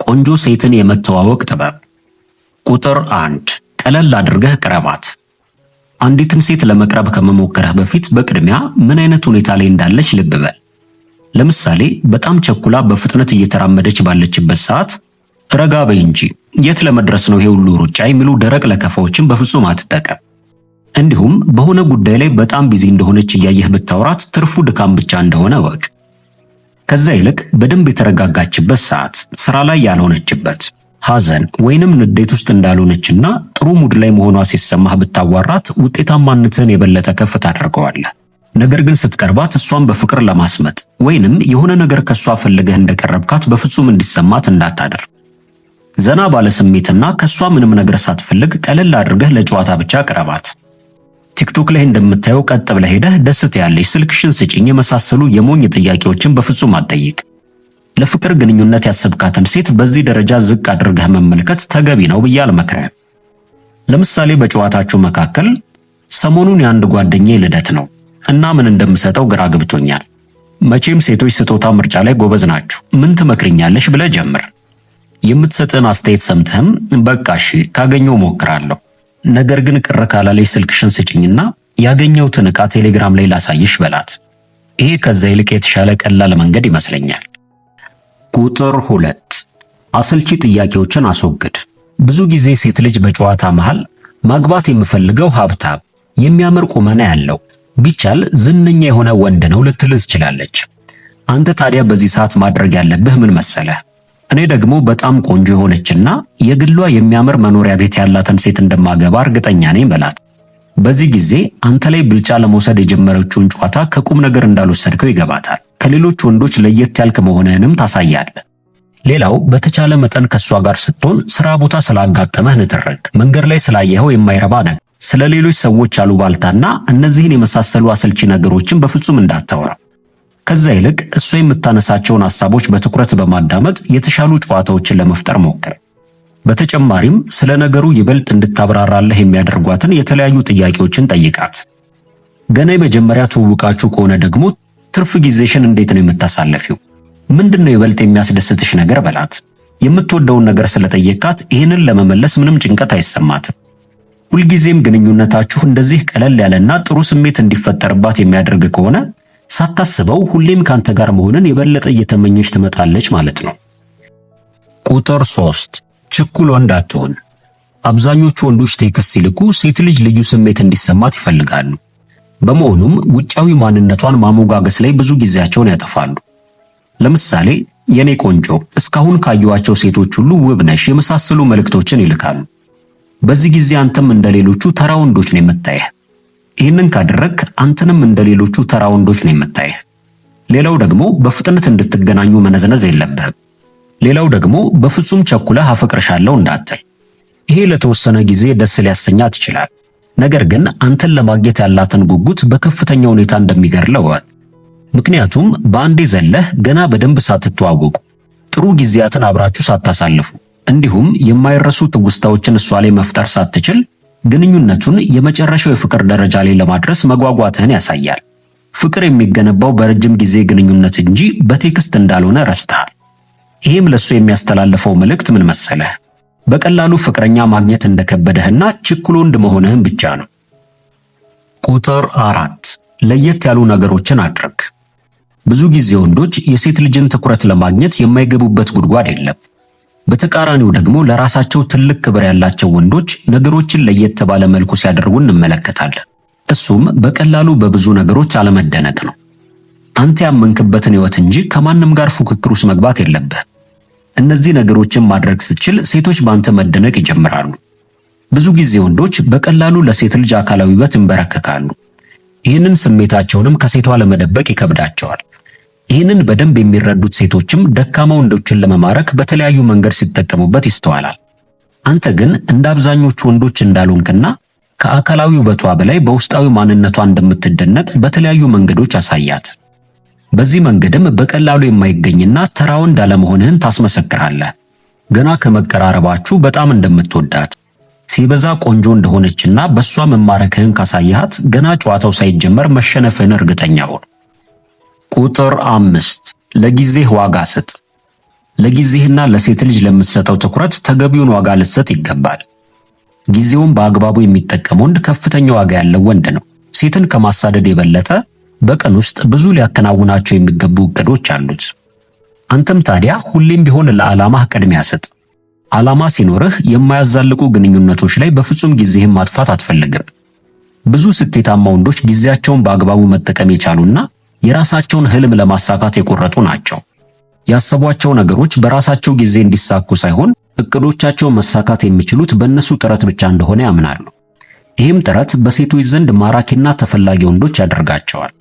ቆንጆ ሴትን የመተዋወቅ ጥበብ። ቁጥር 1 ቀለል አድርገህ ቅረባት። አንዲትን ሴት ለመቅረብ ከመሞከርህ በፊት በቅድሚያ ምን አይነት ሁኔታ ላይ እንዳለች ልብ በል። ለምሳሌ በጣም ቸኩላ በፍጥነት እየተራመደች ባለችበት ሰዓት ረጋ በይ እንጂ የት ለመድረስ ነው ይሄ ሁሉ ሩጫ የሚሉ ደረቅ ለከፋዎችን በፍጹም አትጠቀም። እንዲሁም በሆነ ጉዳይ ላይ በጣም ቢዚ እንደሆነች እያየህ ብታወራት ትርፉ ድካም ብቻ እንደሆነ እወቅ። ከዛ ይልቅ በደንብ የተረጋጋችበት ሰዓት፣ ስራ ላይ ያልሆነችበት፣ ሐዘን ወይንም ንዴት ውስጥ እንዳልሆነችና ጥሩ ሙድ ላይ መሆኗ ሲሰማህ ብታዋራት ውጤታማነትን የበለጠ ከፍ ታደርገዋለህ። ነገር ግን ስትቀርባት እሷን በፍቅር ለማስመጥ ወይንም የሆነ ነገር ከሷ ፈልገህ እንደቀረብካት በፍጹም እንዲሰማት እንዳታደርግ። ዘና ባለ ስሜትና ከሷ ምንም ነገር ሳትፈልግ ቀለል አድርገህ ለጨዋታ ብቻ ቅረባት። ቲክቶክ ላይ እንደምታየው ቀጥ ብለህ ሄደህ ደስት ያለሽ ስልክሽን ስጪኝ የመሳሰሉ የሞኝ ጥያቄዎችን በፍጹም አትጠይቅ። ለፍቅር ግንኙነት ያሰብካትን ሴት በዚህ ደረጃ ዝቅ አድርገህ መመልከት ተገቢ ነው ብዬ አልመክርህም። ለምሳሌ በጨዋታችሁ መካከል ሰሞኑን የአንድ ጓደኛዬ ልደት ነው እና ምን እንደምሰጠው ግራ ገብቶኛል። መቼም ሴቶች ስጦታ ምርጫ ላይ ጎበዝ ናችሁ፣ ምን ትመክርኛለሽ ብለህ ጀምር። የምትሰጥን አስተያየት ሰምተህም በቃ እሺ ካገኘው ሞክራለሁ፣ ነገር ግን ቅር ካላለሽ ስልክሽን ስጪኝና ያገኘሁትን ዕቃ ቴሌግራም ላይ ላሳይሽ በላት። ይሄ ከዛ ይልቅ የተሻለ ቀላል መንገድ ይመስለኛል። ቁጥር 2 አሰልቺ ጥያቄዎችን አስወግድ። ብዙ ጊዜ ሴት ልጅ በጨዋታ መሃል ማግባት የምፈልገው ሀብታም፣ የሚያምር ቁመና ያለው፣ ቢቻል ዝነኛ የሆነ ወንድ ነው ልትል ትችላለች። አንተ ታዲያ በዚህ ሰዓት ማድረግ ያለብህ ምን መሰለህ? እኔ ደግሞ በጣም ቆንጆ የሆነችና የግሏ የሚያምር መኖሪያ ቤት ያላትን ሴት እንደማገባ እርግጠኛ ነኝ በላት። በዚህ ጊዜ አንተ ላይ ብልጫ ለመውሰድ የጀመረችውን ጨዋታ ከቁም ነገር እንዳልወሰድከው ይገባታል። ከሌሎች ወንዶች ለየት ያልክ መሆንህንም ታሳያለህ። ሌላው በተቻለ መጠን ከሷ ጋር ስትሆን ስራ ቦታ ስላጋጠመህ ንትርክ፣ መንገድ ላይ ስላየኸው የማይረባ ነገር፣ ስለ ሌሎች ሰዎች አሉባልታና እነዚህን የመሳሰሉ አሰልቺ ነገሮችን በፍጹም እንዳታወራ። ከዛ ይልቅ እሷ የምታነሳቸውን ሐሳቦች በትኩረት በማዳመጥ የተሻሉ ጨዋታዎችን ለመፍጠር ሞክር። በተጨማሪም ስለ ነገሩ ይበልጥ እንድታብራራለህ የሚያደርጓትን የተለያዩ ጥያቄዎችን ጠይቃት። ገና የመጀመሪያ ትውውቃችሁ ከሆነ ደግሞ ትርፍ ጊዜሽን እንዴት ነው የምታሳለፊው? ምንድነው ይበልጥ የሚያስደስትሽ ነገር በላት። የምትወደውን ነገር ስለጠየቃት ይህንን ለመመለስ ምንም ጭንቀት አይሰማትም። ሁልጊዜም ግንኙነታችሁ እንደዚህ ቀለል ያለና ጥሩ ስሜት እንዲፈጠርባት የሚያደርግ ከሆነ ሳታስበው ሁሌም ካንተ ጋር መሆንን የበለጠ እየተመኘች ትመጣለች ማለት ነው። ቁጥር 3 ችኩል ወንድ አትሁን። አብዛኞቹ ወንዶች ቴክስት ሲልኩ ሴት ልጅ ልዩ ስሜት እንዲሰማት ይፈልጋሉ። በመሆኑም ውጫዊ ማንነቷን ማሞጋገስ ላይ ብዙ ጊዜያቸውን ያጠፋሉ። ለምሳሌ የኔ ቆንጆ፣ እስካሁን ካዩዋቸው ሴቶች ሁሉ ውብ ነሽ የመሳሰሉ መልእክቶችን ይልካሉ። በዚህ ጊዜ አንተም እንደሌሎቹ ተራ ወንዶች ነው የምታየህ። ይህንን ካደረግክ አንተንም እንደሌሎቹ ተራ ወንዶች ነው የምታየህ። ሌላው ደግሞ በፍጥነት እንድትገናኙ መነዝነዝ የለብህም። ሌላው ደግሞ በፍጹም ቸኩለህ አፈቅርሻለሁ እንዳትል። ይሄ ለተወሰነ ጊዜ ደስ ሊያሰኛት ይችላል። ነገር ግን አንተን ለማግኘት ያላትን ጉጉት በከፍተኛ ሁኔታ እንደሚገድለው እወቅ። ምክንያቱም በአንዴ ዘለህ ገና በደንብ ሳትተዋወቁ ጥሩ ጊዜያትን አብራችሁ ሳታሳልፉ እንዲሁም የማይረሱ ትውስታዎችን እሷ ላይ መፍጠር ሳትችል ግንኙነቱን የመጨረሻው የፍቅር ደረጃ ላይ ለማድረስ መጓጓትህን ያሳያል። ፍቅር የሚገነባው በረጅም ጊዜ ግንኙነት እንጂ በቴክስት እንዳልሆነ ረስተሃል። ይህም ለሱ የሚያስተላልፈው መልእክት ምን መሰለህ? በቀላሉ ፍቅረኛ ማግኘት እንደከበደህና ችኩል ወንድ መሆንህን ብቻ ነው። ቁጥር 4 ለየት ያሉ ነገሮችን አድርግ። ብዙ ጊዜ ወንዶች የሴት ልጅን ትኩረት ለማግኘት የማይገቡበት ጉድጓድ የለም። በተቃራኒው ደግሞ ለራሳቸው ትልቅ ክብር ያላቸው ወንዶች ነገሮችን ለየት ባለ መልኩ ሲያደርጉ እንመለከታለን። እሱም በቀላሉ በብዙ ነገሮች አለመደነቅ ነው። አንተ ያመንክበትን ሕይወት እንጂ ከማንም ጋር ፉክክር ውስጥ መግባት የለብህ። እነዚህ ነገሮችን ማድረግ ስትችል ሴቶች ባንተ መደነቅ ይጀምራሉ። ብዙ ጊዜ ወንዶች በቀላሉ ለሴት ልጅ አካላዊ ውበት ይንበረከካሉ። ይህንን ስሜታቸውንም ከሴቷ ለመደበቅ ይከብዳቸዋል። ይህንን በደንብ የሚረዱት ሴቶችም ደካማ ወንዶችን ለመማረክ በተለያዩ መንገድ ሲጠቀሙበት ይስተዋላል። አንተ ግን እንደ አብዛኞቹ ወንዶች እንዳልሆንክና ከአካላዊ ውበቷ በላይ በውስጣዊ ማንነቷ እንደምትደነቅ በተለያዩ መንገዶች አሳያት። በዚህ መንገድም በቀላሉ የማይገኝና ተራ ወንድ አለመሆንህን ታስመሰክራለህ። ገና ከመቀራረባችሁ በጣም እንደምትወዳት፣ ሲበዛ ቆንጆ እንደሆነችና በሷ መማረክህን ካሳያት ገና ጨዋታው ሳይጀመር መሸነፍህን እርግጠኛ ሁን። ቁጥር 5 ለጊዜህ ዋጋ ስጥ። ለጊዜህና ለሴት ልጅ ለምትሰጠው ትኩረት ተገቢውን ዋጋ ልትሰጥ ይገባል። ጊዜውን በአግባቡ የሚጠቀም ወንድ ከፍተኛ ዋጋ ያለው ወንድ ነው። ሴትን ከማሳደድ የበለጠ በቀን ውስጥ ብዙ ሊያከናውናቸው የሚገቡ እቅዶች አሉት። አንተም ታዲያ ሁሌም ቢሆን ለዓላማህ ቅድሚያ ስጥ። ዓላማ ሲኖርህ የማያዛልቁ ግንኙነቶች ላይ በፍጹም ጊዜህን ማጥፋት አትፈልግም። ብዙ ስኬታማ ወንዶች ጊዜያቸውን በአግባቡ መጠቀም የቻሉና የራሳቸውን ህልም ለማሳካት የቆረጡ ናቸው። ያሰቧቸው ነገሮች በራሳቸው ጊዜ እንዲሳኩ ሳይሆን እቅዶቻቸው መሳካት የሚችሉት በእነሱ ጥረት ብቻ እንደሆነ ያምናሉ። ይህም ጥረት በሴቶች ዘንድ ማራኪና ተፈላጊ ወንዶች ያደርጋቸዋል።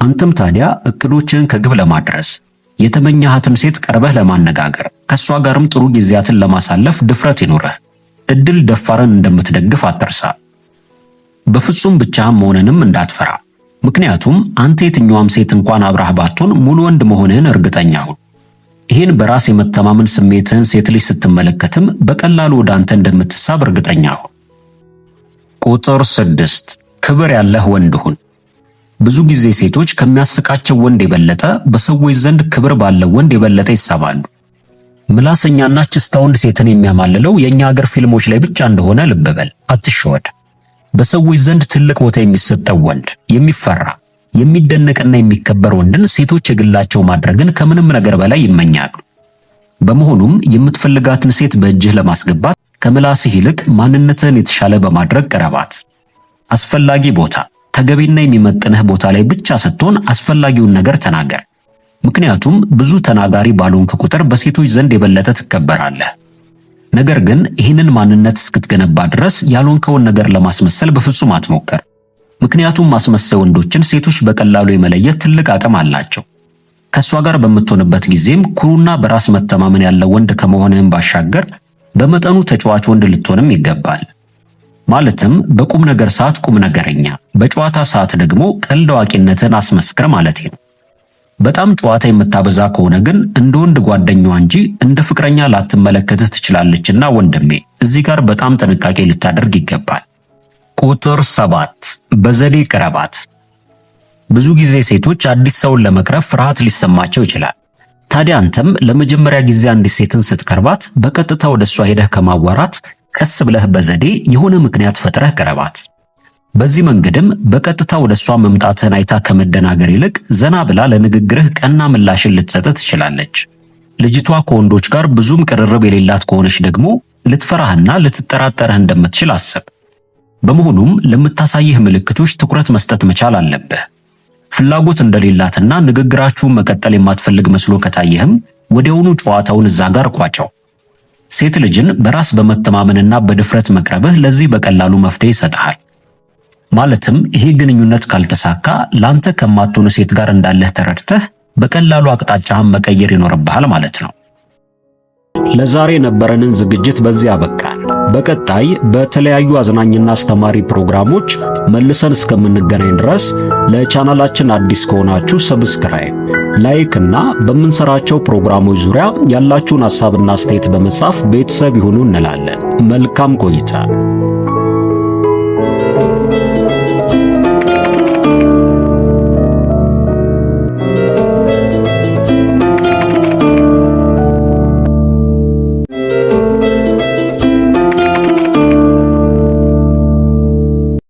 አንተም ታዲያ እቅዶችን ከግብ ለማድረስ የተመኛሃትን ሴት ቀርበህ ለማነጋገር ከሷ ጋርም ጥሩ ጊዜያትን ለማሳለፍ ድፍረት ይኑርህ። እድል ደፋርን እንደምትደግፍ አትርሳ። በፍጹም ብቻህን መሆንንም እንዳትፈራ። ምክንያቱም አንተ የትኛዋም ሴት እንኳን አብራህ ባትሆን ሙሉ ወንድ መሆንህን እርግጠኛ ሁን። ይህን በራስ የመተማመን ስሜትህን ሴት ልጅ ስትመለከትም በቀላሉ ወደ አንተ እንደምትሳብ እርግጠኛ ሁን። ቁጥር 6 ክብር ያለህ ወንድ ሁን። ብዙ ጊዜ ሴቶች ከሚያስቃቸው ወንድ የበለጠ በሰዎች ዘንድ ክብር ባለው ወንድ የበለጠ ይሳባሉ። ምላሰኛና ችስታ ወንድ ሴትን የሚያማልለው የኛ ሀገር ፊልሞች ላይ ብቻ እንደሆነ ልብ በል፣ አትሸወድ። በሰዎች ዘንድ ትልቅ ቦታ የሚሰጠው ወንድ፣ የሚፈራ የሚደነቅና የሚከበር ወንድን ሴቶች የግላቸው ማድረግን ከምንም ነገር በላይ ይመኛሉ። በመሆኑም የምትፈልጋትን ሴት በእጅህ ለማስገባት ከምላስህ ይልቅ ማንነትህን የተሻለ በማድረግ ቅረባት። አስፈላጊ ቦታ፣ ተገቢና የሚመጥንህ ቦታ ላይ ብቻ ስትሆን አስፈላጊውን ነገር ተናገር። ምክንያቱም ብዙ ተናጋሪ ባልሆንክ ቁጥር በሴቶች ዘንድ የበለጠ ትከበራለህ። ነገር ግን ይህንን ማንነት እስክትገነባ ድረስ ያልሆንከውን ነገር ለማስመሰል በፍጹም አትሞክር። ምክንያቱም ማስመሰል ወንዶችን ሴቶች በቀላሉ የመለየት ትልቅ አቅም አላቸው። ከሷ ጋር በምትሆንበት ጊዜም ኩሩና በራስ መተማመን ያለው ወንድ ከመሆንህም ባሻገር በመጠኑ ተጫዋች ወንድ ልትሆንም ይገባል። ማለትም በቁም ነገር ሰዓት ቁም ነገረኛ፣ በጨዋታ ሰዓት ደግሞ ቀልድ አዋቂነትን አስመስክር ማለት ነው። በጣም ጨዋታ የምታበዛ ከሆነ ግን እንደ ወንድ ጓደኛዋ እንጂ እንደ ፍቅረኛ ላትመለከትህ ትችላለችና ወንድሜ እዚህ ጋር በጣም ጥንቃቄ ልታደርግ ይገባል። ቁጥር 7 በዘዴ ቅረባት። ብዙ ጊዜ ሴቶች አዲስ ሰውን ለመቅረብ ፍርሃት ሊሰማቸው ይችላል። ታዲያ አንተም ለመጀመሪያ ጊዜ አንዲት ሴትን ስትቀርባት በቀጥታ ወደሷ ሄደህ ከማዋራት ቀስ ብለህ በዘዴ የሆነ ምክንያት ፈጥረህ ቅረባት። በዚህ መንገድም በቀጥታ ወደሷ መምጣትህን አይታ ከመደናገር ይልቅ ዘና ብላ ለንግግርህ ቀና ምላሽን ልትሰጥ ትችላለች። ልጅቷ ከወንዶች ጋር ብዙም ቅርርብ የሌላት ከሆነች ደግሞ ልትፈራህና ልትጠራጠርህ እንደምትችል አስብ። በመሆኑም ለምታሳይህ ምልክቶች ትኩረት መስጠት መቻል አለብህ። ፍላጎት እንደሌላትና ንግግራችሁን መቀጠል የማትፈልግ መስሎ ከታየህም ወዲያውኑ ጨዋታውን እዛ ጋር ቋጨው። ሴት ልጅን በራስ በመተማመንና በድፍረት መቅረብህ ለዚህ በቀላሉ መፍትሄ ይሰጥሃል። ማለትም ይሄ ግንኙነት ካልተሳካ ላንተ ከማትሆን ሴት ጋር እንዳለህ ተረድተህ በቀላሉ አቅጣጫህን መቀየር ይኖርብሃል ማለት ነው። ለዛሬ የነበረንን ዝግጅት በዚህ አበቃን። በቀጣይ በተለያዩ አዝናኝና አስተማሪ ፕሮግራሞች መልሰን እስከምንገናኝ ድረስ ለቻናላችን አዲስ ከሆናችሁ ሰብስክራይብ፣ ላይክ እና በምንሰራቸው ፕሮግራሞች ዙሪያ ያላችሁን ሐሳብና አስተያየት በመጻፍ ቤተሰብ ይሁኑ እንላለን። መልካም ቆይታ።